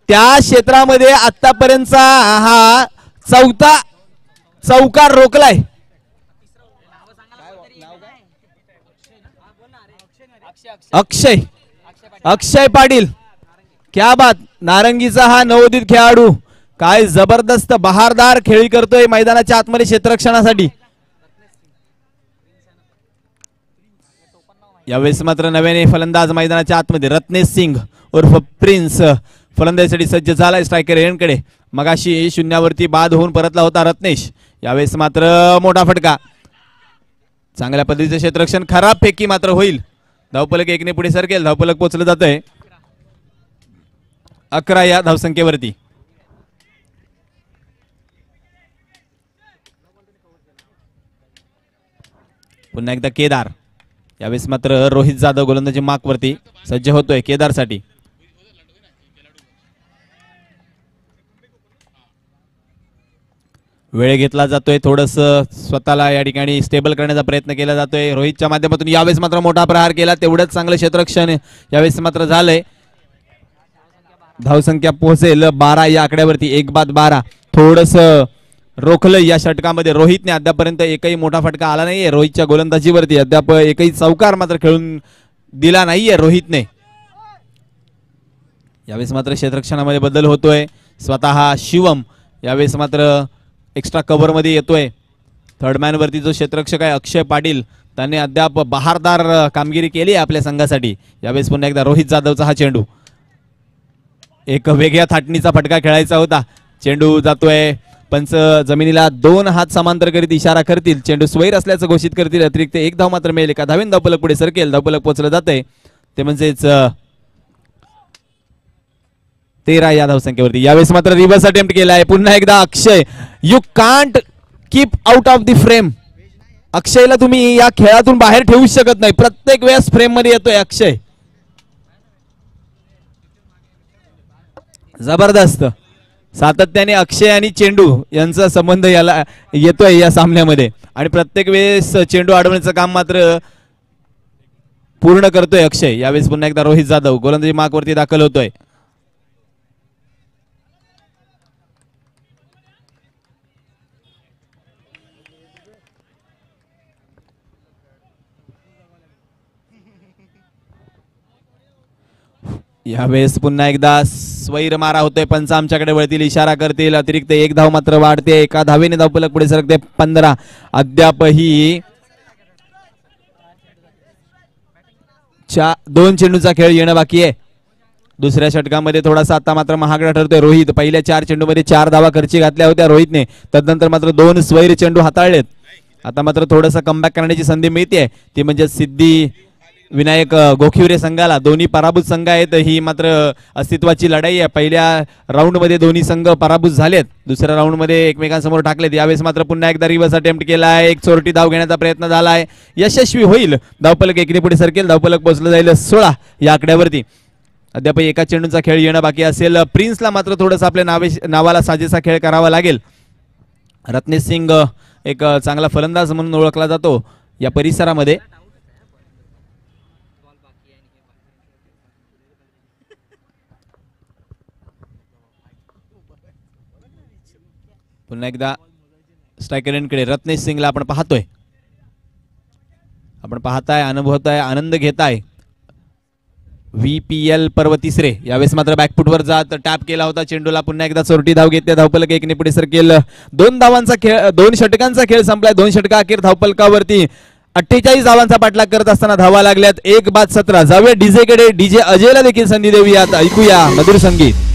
Speaker 2: त्या क्षेत्रामध्ये आतापर्यंतचा हा चौथा चौकार रोखलाय. अक्षय पाटील, क्या बात. नारंगीचा हा नवोदित खेळाडू काय जबरदस्त बहारदार खेळी करतोय मैदानाच्या आतमध्ये क्षेत्ररक्षणासाठी. यावेळेस मात्र नव्याने फलंदाज मैदानाच्या आतमध्ये रत्नेश सिंग उर्फ प्रिन्स फलंदाजीसाठी सज्ज झालाय स्ट्रायकर यांकडे. मगाशी शून्यावरती बाद होऊन परतला होता रत्नेश. यावेळेस मात्र मोठा फटका, चांगल्या पद्धतीचे क्षेत्ररक्षण, खराब फेकी मात्र होईल. धावपलक 1ने पुढे सरकेल. धावपलक पोहोचलं जात आहे 11 या धावसंख्येवरती. पुन्हा एकदा केदार. यावेळेस मात्र रोहित जाधव गोलंदाजी मार्कवरती सज्ज होतोय केदारसाठी. वेळ घेतला जातोय, थोडस स्वतःला या ठिकाणी स्टेबल करण्याचा प्रयत्न केला जातोय रोहितच्या माध्यमातून. यावेळेस मात्र मोठा प्रहार केला, तेवढंच चांगलं क्षेत्ररक्षण यावेळेस मात्र झालंय. धावसंख्या पोहोचेल 12 या आकड्यावरती. 1 बाद 12 थोडस रोखलं या षटकामध्ये. रोहितने अद्यापर्यंत एकही मोठा फटका आला नाहीये रोहितच्या गोलंदाजीवरती. अद्याप एकही चौकार मात्र खेळून दिला नाहीये रोहितने. यावेळेस मात्र क्षेत्ररक्षणामध्ये बदल होतोय. स्वतः शिवम यावेळेस मात्र एक्स्ट्रा कव्हर मध्ये येतोय. थर्ड मॅन वरती जो क्षेत्ररक्षक आहे अक्षय पाटील, त्याने अद्याप बहारदार कामगिरी केली आहे आपल्या संघासाठी. यावेळेस पुन्हा एकदा रोहित जाधवचा हा चेंडू, एक वेगळ्या थाटणीचा फटका खेळायचा होता. चेंडू जातोय, पंच जमिनीला 2 हात समांतर करीत इशारा करतील, चेंडू स्वैर असल्याचं घोषित करतील. अतिरिक्त 1 धाव मात्र मिळेल. एका धावेन धावपलक पुढे सरकेल. धावपलक पोहोचलं जातंय ते म्हणजेच 13 या धावसंख्येवरती. यावेळेस मात्र रिव्हर्स अटेम्प्ट केलाय. पुन्हा एकदा Akshay, you can't keep out of the frame. अक्षयला तुम्ही या खेळातून बाहेर ठेवू शकत नाही, प्रत्येक वेळेस फ्रेम मध्ये येतोय अक्षय. जबरदस्त. सातत्याने अक्षय आणि चेंडू यांचा संबंध याला येतोय या सामन्यामध्ये आणि प्रत्येक वेळेस चेंडू अडवण्याचं काम मात्र पूर्ण करतोय अक्षय. यावेळेस पुन्हा एकदा रोहित जाधव गोलंदाजी मार्कवरती दाखल होतोय. यावेळेस पुन्हा एकदा स्वैर मारा होतोय. पंच आमच्याकडे वळतील, इशारा करतील. अतिरिक्त 1 धाव मात्र वाढते. एका धावेने धावपलक पुढे सरकते 15. अद्यापही 2 चेंडूचा खेळ येणं बाकी आहे. दुसऱ्या षटकामध्ये थोडासा आता मात्र महागडा ठरतोय रोहित. पहिल्या 4 चेंडूमध्ये 4 धावा खर्ची घातल्या होत्या रोहितने, तदनंतर मात्र 2 स्वैर चेंडू हाताळलेत. आता मात्र थोडंसं कमबॅक करण्याची संधी मिळते, ती म्हणजे सिद्धी विनायक गोखिवरे संघाला. दोन्ही पराभूत संघ आहेत. ही मात्र अस्तित्वाची लढाई आहे. पहिल्या राऊंड मध्ये दोन्ही संघ पराभूत झालेत, दुसऱ्या राऊंड मध्ये एकमेकांसमोर टाकलेत. यावेळेस मात्र पुन्हा एकदा रिव्हर्स अटेम्प्ट केला आहे. एक चोरटी धाव घेण्याचा प्रयत्न झाला आहे, यशस्वी होईल. धावपलक 1ने पुढे सरकेल. धावपलक पोहोचलं जाईल 16 या आकड्यावरती. अद्याप एका चेंडूचा खेळ येणं बाकी असेल. प्रिन्सला मात्र थोडंसं आपल्या नावाला साजेसा खेळ करावा लागेल. रत्नेश सिंग एक चांगला फलंदाज म्हणून ओळखला जातो या परिसरामध्ये. पुन्हा एकदा स्ट्रायकरांकडे रत्नेश सिंगला आपण पाहतोय, आपण पाहताय, अनुभवताय, आनंद घेताय. VPL पर्व तिसरे. यावेळेस मात्र बॅकफुटवर जात टॅप केला होता चेंडूला. पुन्हा एकदा चोरटी धाव घेतली. धावफलक 1 ने पुढे सरकेल. 2 धावांचा खेळ, 2 षटकांचा खेळ संपलाय. 2 षटका अखेर धावफलकावरती 48 धावांचा पाठलाग करत असताना धावा लागल्यात 1-17. जाऊया डीजे कडे. डीजे अजयला देखील संधी देऊयात. ऐकूया मधुर संगीत.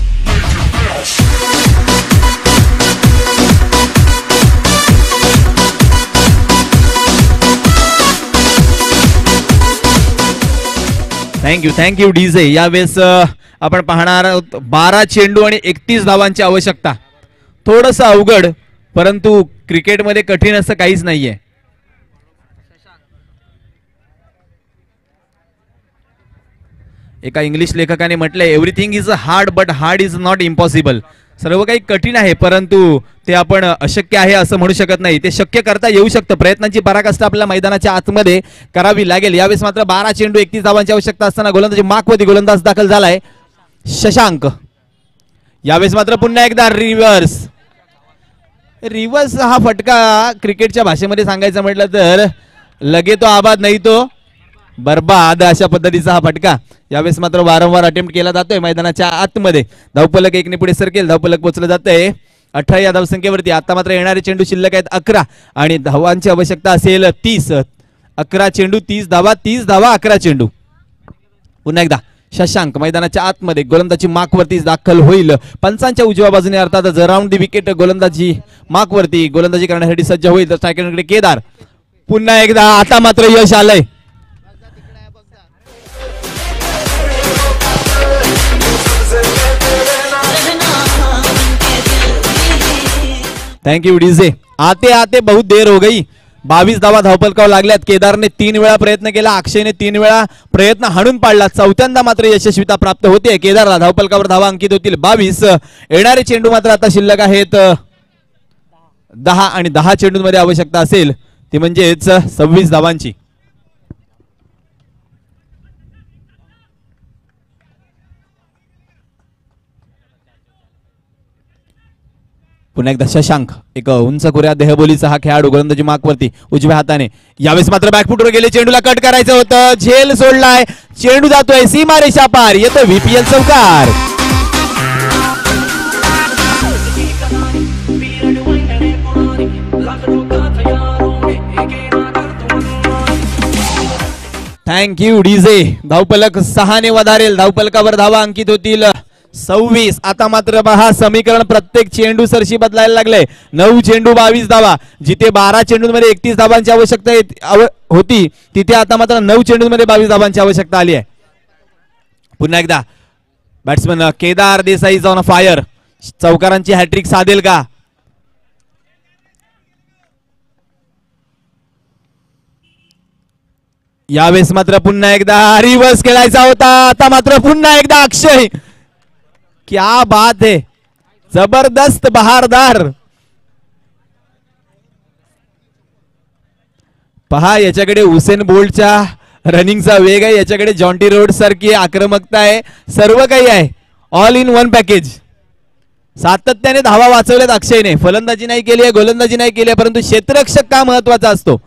Speaker 2: Thank you DJ. यावेळेस आपण पाहणार आहोत 12 चेंडू आणि 31 धावांची आवश्यकता. थोडंसं अवघड, परंतु क्रिकेटमध्ये कठीण असं काहीच नाहीये. एका इंग्लिश लेखकाने म्हटलंय, everything is hard but hard is not impossible. सर्व काही कठीण आहे, परंतु ते आपण अशक्य आहे असं म्हणू शकत नाही. ते शक्य करता येऊ शकतं. प्रयत्नांची पराकाष्ठा आपल्या मैदानाच्या आतमध्ये करावी लागेल. यावेळेस मात्र 12 चेंडू 31 धावांची आवश्यकता असताना गोलंदाजी मार्कवरती गोलंदाज दाखल झालाय शशांक. यावेळेस मात्र पुन्हा एकदा रिव्हर्स. हा फटका क्रिकेटच्या भाषेमध्ये सांगायचं म्हटलं तर लगे तो आबाद नाही तो बर्बाद, अशा पद्धतीचा हा फटका. यावेळेस मात्र वारंवार अटेम्प्ट केला जातोय मैदानाच्या आतमध्ये. धावफलक 1 ने पुढे सरकेल. धावफलक पोहोचलं जातंय 18 या धावसंख्येवरती. आता मात्र येणारे चेंडू शिल्लक आहेत 11 आणि धावांची आवश्यकता असेल 30. 11 चेंडू 30 धावा, 30 धावा 11 चेंडू. पुन्हा एकदा शशांक मैदानाच्या आतमध्ये गोलंदाजी मार्कवरती दाखल होईल. पंचांच्या उजव्या बाजूने अर्थातच राऊंड दी विकेट गोलंदाजी मार्कवरती गोलंदाजी करण्यासाठी सज्ज होईल. तर स्ट्रायकरकडे केदार. पुन्हा एकदा आता मात्र यश आलंय. Thank you DJ. आते आते बहुत देर हो गई. 22 धावा धावफलकावर लागल्यात. केदारने 3 वेळा प्रयत्न केला, अक्षयने 3 वेळा प्रयत्न हाणून पाडला. चौथ्यांदा मात्र यशस्वीता प्राप्त होते. केदारला धावफलकावर धावा अंकित होतील 22. येणारे चेंडू मात्र आता शिल्लक आहेत 10 आणि 10 चेंडूंमध्ये आवश्यकता असेल ती म्हणजेच 26 धावांची. पुन्हा एकदा शशांक. एक उंच कुऱ्या देहबोलीचा हा खेळाडू गोलंदाजी मार्कवरती उजव्या हाताने. यावेळेस मात्र बॅकफुटवर गेले. चेंडूला कट करायचं होतं. झेल सोडलाय. चेंडू जातोय सीमा रेषा पार. येतो VPL चौकार. Thank you DJ. धावफलक 6 ने वधारेल. धावफलकावर धावा अंकित होतील 26. आता मात्र पहा समीकरण प्रत्येक चेंडू सरशी बदलायला लागले. 9 चेंडू 22 धावा. जिथे 12 चेंडूंमध्ये 31 धावांची आवश्यकता होती तिथे आता मात्र 9 चेंडूंमध्ये 22 धावांची आवश्यकता आली आहे. पुन्हा एकदा batsman Kedar Desai on fire. चौकारांची हॅट्रिक साधेल का? यावेळेस मात्र पुन्हा एकदा रिव्हर्स खेळायचा होता. आता मात्र पुन्हा एकदा अक्षय. क्या बात है, जबरदस्त बहारदार. पहा याच्याकडे हुसेन बोल्टच्या रनिंगचा वेग आहे, याच्याकडे जॉन्टी रोड सारखी आक्रमकता आहे, सर्व काही आहे. All in one package. सातत्याने धावा वाचवल्यात अक्षयने. फलंदाजी नाही केली आहे, गोलंदाजी नाही केली आहे, परंतु क्षेत्ररक्षक का महत्वाचा असतो.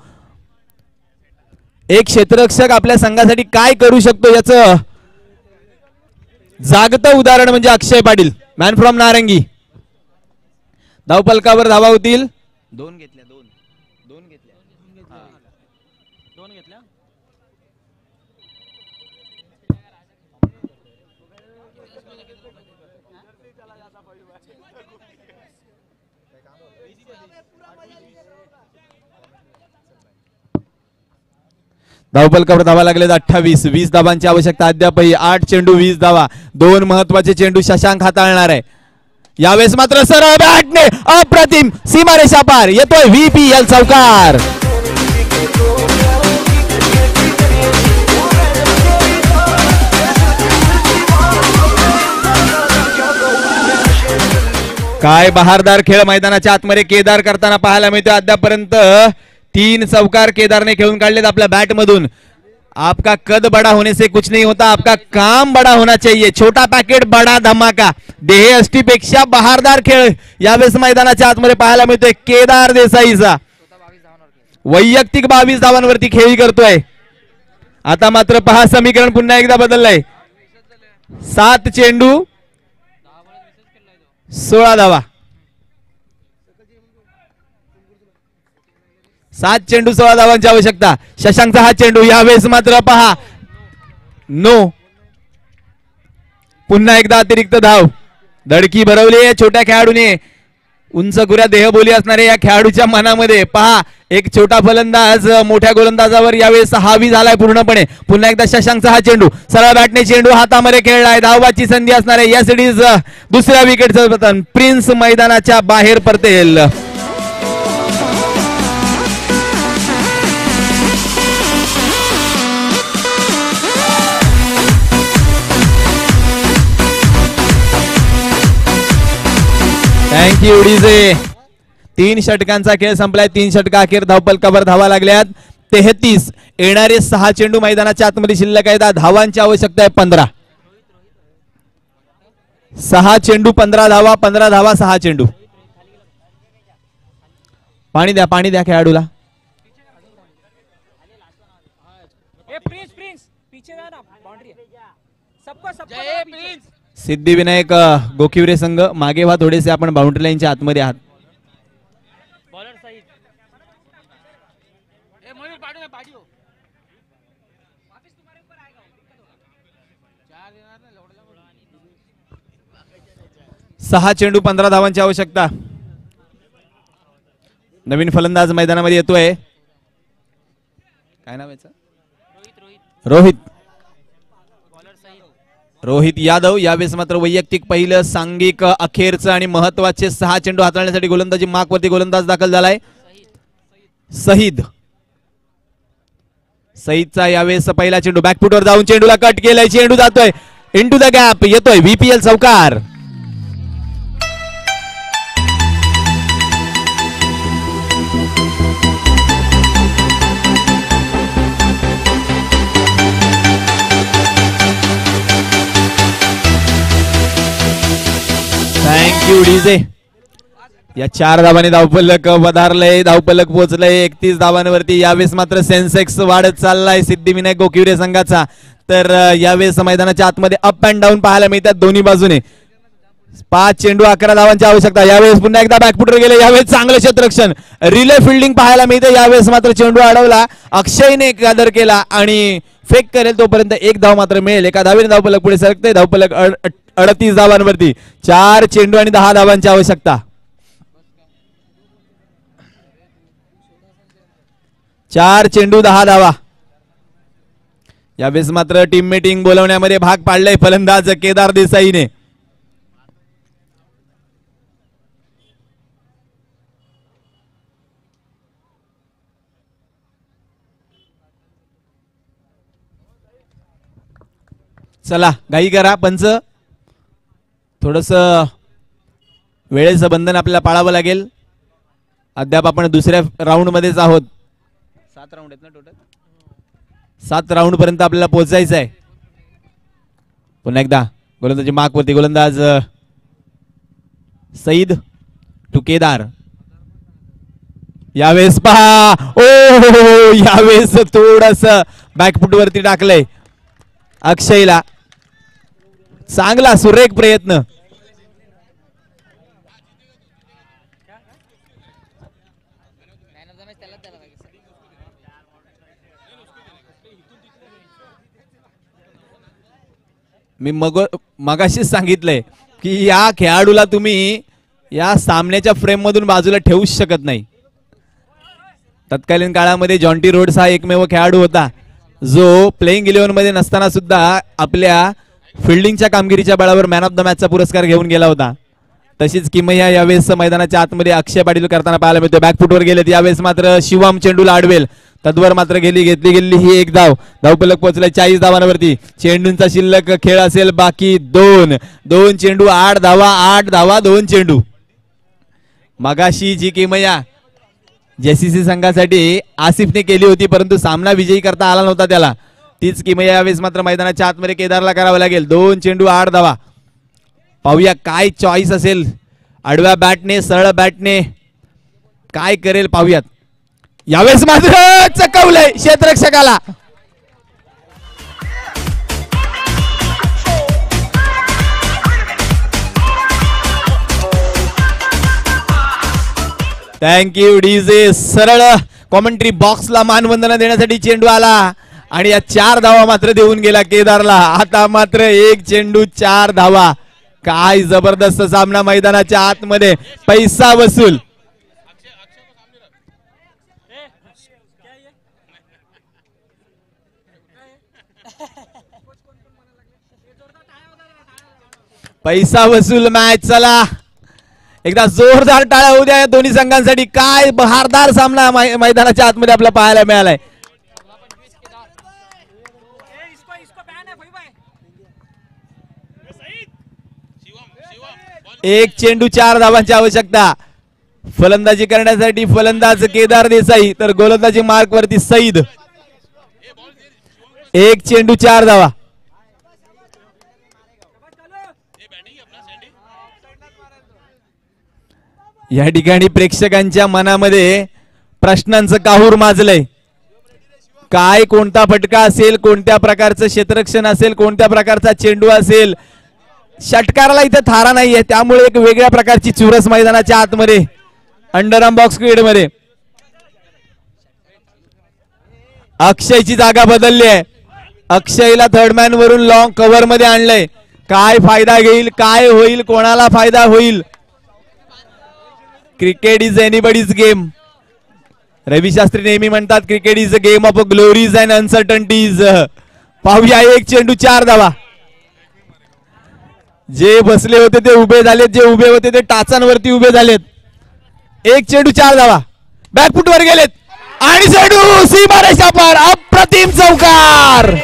Speaker 2: एक क्षेत्ररक्षक आपल्या संघासाठी काय करू शकतो याचं जागतं उदाहरण म्हणजे अक्षय पाटील, मॅन फ्रॉम नारंगी. धावफलकावर धावा होतील 2 घेतल्या. धावफलकावर धावा लागलेत 28. 20 धावांची आवश्यकता अद्यापही. 8 चेंडू 20 धावा. 2 महत्वाचे चेंडू शशांक हाताळणार आहे. यावेळेस मात्र सरळ बॅटने अप्रतिम सीमारेषा पार. येतोय VPL चौकार. काय बहारदार खेळ मैदानाच्या आतमध्ये केदार करताना पाहायला मिळतो. अद्यापर्यंत 3 चौकार केदारने खेळून काढलेत आपल्या बॅट मधून. आपका कद बड़ा होने से कुछ नहीं होता, आपका काम बड़ा होना चाहिए. छोटा पॅकेट बडा धमाका. देह अष्टीपेक्षा बहारदार खेळ यावेळेस मैदानाच्या आतमध्ये पाहायला मिळतोय. केदार देसाईचा वैयक्तिक 22 धावांवरती खेळी करतोय. आता मात्र पहा समीकरण पुन्हा एकदा बदललंय. 7 चेंडू 16 धावा. 7 चेंडू 16 धावांची आवश्यकता. शशांकचा हा चेंडू यावेळेस मात्र पहा नो. पुन्हा एकदा अतिरिक्त धाव. धडकी भरवली आहे छोट्या खेळाडूने. उंच गुऱ्या देहबोली असणाऱ्या या खेळाडूच्या मनामध्ये पहा एक छोटा फलंदाज मोठ्या गोलंदाजावर यावेळेस हावी झालाय पूर्णपणे. पुन्हा एकदा शशांकचा हा चेंडू सरळ बॅटने चेंडू हातामध्ये खेळलाय. धावाची संधी असणार आहे. या सिडीज दुसऱ्या विकेटचं पतन. प्रिन्स मैदानाच्या बाहेर परतेल. Thank you DJ. 3 षटकांचा खेळ संपलाय. 3 षटका अखेर धावपलकावर धावा लागल्यात 33. येणारे 6 चेंडू मैदानाच्या आतमध्ये शिल्लक आहेत. धावांची आवश्यकता आहे 15. 6 चेंडू 15 धावा. 15 धावा 6 चेंडू. पाणी द्या खेळाडूला. सिद्धिविनायक गोखिवरे संघ मागे व्हा थोडेसे. आपण बाउंड्री लाईनच्या आतमध्ये आहात. सहा चेंडू 15 धावांची आवश्यकता. नवीन फलंदाज मैदानामध्ये येतोय. काय नाव याचं? रोहित यादव. यावेळेस मात्र वैयक्तिक पहिलं सांघिक अखेरचं आणि महत्वाचे 6 चेंडू हाताळण्यासाठी गोलंदाजी मार्कवरती गोलंदाज दाखल झालाय. सईदचा यावेळेस पहिला चेंडू बॅकफुटवर जाऊन चेंडूला कट केलाय. चेंडू जातोय इंटू द गॅप. येतोय VPL चौकार. Thank you DJ. या 4 धावांनी धावपलक वधारलंय. धावपलक पोहोचलंय 31 धावांवरती. यावेळेस मात्र सेन्सेक्स वाढत चाललाय सिद्धिविनायक गोखिवरे संघाचा. तर यावेळेस मैदानाच्या आतमध्ये अप अँड डाऊन पाहायला मिळतात दोन्ही बाजूने. 5 चेंडू 11 धावांची आवश्यकता. यावेळेस पुन्हा एकदा बॅकफुटर गेले. यावेळेस चांगलं क्षेत्ररक्षण रिले फिल्डिंग पाहायला मिळते. यावेळेस मात्र चेंडू अडवला. अक्षयने गादर केला आणि फेक करेल तोपर्यंत 1 धाव मात्र मिळेल. एका धावेने धावपलक पुढे सरकते. धावपलक 38 धावांवरती. 4 चेंडू आणि 10 धावांची आवश्यकता. 4 चेंडू 10 धावा. यावेळेस मात्र टीम मीटिंग बोलवण्यामध्ये भाग पाडलाय फलंदाज केदार देसाईने. चला घाई करा पंच. थोडस वेळेचं बंधन आपल्याला पाळावं लागेल. अद्याप आपण दुसऱ्या राऊंड मध्येच आहोत. 7 राऊंड आहेत ना टोटल. 7 राऊंड पर्यंत आपल्याला पोहोचायचं आहे. पुन्हा एकदा गोलंदाजी मार्कवरती गोलंदाज सईद टू केदार. यावेळेस पहा ओ यावेळेस थोडस बॅकफुटवरती टाकलंय अक्षयला. चांगला सुरेख प्रयत्न. मी मगाशीच सांगितलंय की या खेळाडूला तुम्ही या सामन्याच्या फ्रेम मधून बाजूला ठेवूच शकत नाही. तत्कालीन काळामध्ये जॉन्टी रोड्स हा एकमेव खेळाडू होता जो प्लेइंग 11 मध्ये नसताना सुद्धा आपल्या फिल्डिंगच्या कामगिरीच्या बळावर मॅन ऑफ द मॅचचा पुरस्कार घेऊन गेला होता. तशीच किमया यावेळेस मैदानाच्या आतमध्ये अक्षय पाटील करताना पाहायला मिळतो. बॅकफुटवर गेलेत. यावेळेस मात्र शिवम चेंडूला अडवेल. तद्वर मात्र घेतली गेली ही 1 धाव. धावपलक पोहोचलाय 40 धावांवरती. चेंडूंचा शिल्लक खेळ असेल बाकी 2 चेंडू 8 धावा 2 चेंडू. मगाशी जी किमया JCC संघासाठी आसिफने केली होती परंतु सामना विजयी करता आला नव्हता त्याला. तीच किमया यावेळेस मात्र मैदानाच्या आतमध्ये केदारला करावं लागेल. 2 चेंडू 8 धावा. पाहूया काय चॉईस असेल, आडव्या बॅटने सरळ बॅटने काय करेल पाहूयात. यावेळेस मात्र चकवलंय क्षेत्ररक्षकाला. Thank you DJ. सरळ कॉमेंट्री बॉक्सला मानवंदना देण्यासाठी चेंडू आला आणि या 4 धावा मात्र देऊन गेला केदारला. आता मात्र 1 चेंडू 4 धावा. काय जबरदस्त सामना मैदानाच्या आतमध्ये. पैसा वसूल. पैसा वसूल मॅच. चला एकदा जोरदार टाळ्या होऊ द्या या दोन्ही संघांसाठी. काय बहारदार सामना मैदानाच्या आतमध्ये आपल्याला पाहायला मिळालाय. एक चेंडू 4 धावांची आवश्यकता. फलंदाजी करण्यासाठी फलंदाज केदार देसाई तर गोलंदाजी मार्क वरती सईद. 1 चेंडू 4 धावा. या ठिकाणी प्रेक्षकांच्या मनामध्ये प्रश्नांचं काहूर माजलंय. काय कोणता फटका असेल, कोणत्या प्रकारचं क्षेत्ररक्षण असेल, कोणत्या प्रकारचा चेंडू असेल. षटकाराला इथे थारा नाहीये, त्यामुळे एक वेगळ्या प्रकारची चुरस मैदानाच्या आतमध्ये अंडरआर्म बॉक्स क्रिकेट मध्ये. अक्षयची जागा बदलली आहे. अक्षयला थर्ड मॅन वरून लॉंग कव्हर मध्ये आणलंय. काय फायदा घेईल, काय होईल, कोणाला फायदा होईल. Cricket is anybody's game. Ravi Shastri नेहमी म्हणतात cricket is a game of glories and uncertainties. पाहूया 1 चेंडू 4 धावा. जे बसले होते ते उभे झालेत, जे उभे होते ते टाचांवरती उभे झालेत. 1 चेंडू 4 धावा. बॅकफुट वर गेलेत आणि चेंडू सीमारेषा पार. अप्रतिम चौकार.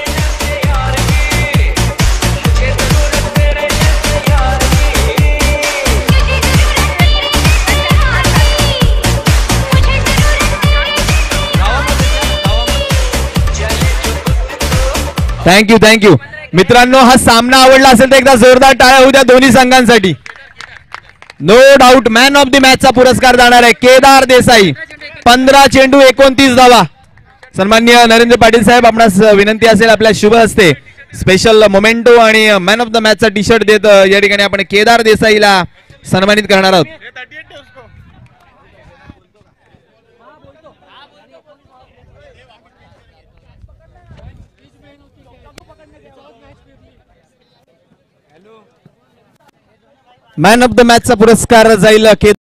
Speaker 2: थँक्यू मित्रांनो. हा सामना आवडला असेल तर एकदा जोरदार टाळ्या होऊ द्या दोन्ही संघांसाठी. No doubt man of the मॅचचा पुरस्कार जाणार आहे केदार देसाई. 15 चेंडू 29 धावा. सन्माननीय नरेंद्र पाटील साहेब, आपणास विनंती असेल आपल्या शुभ हस्ते स्पेशल मोमेंटो आणि मॅन ऑफ द मॅचचा टी शर्ट देत या ठिकाणी आपण केदार देसाईला सन्मानित करणार आहोत. मॅन ऑफ द मॅचचा पुरस्कार जाईल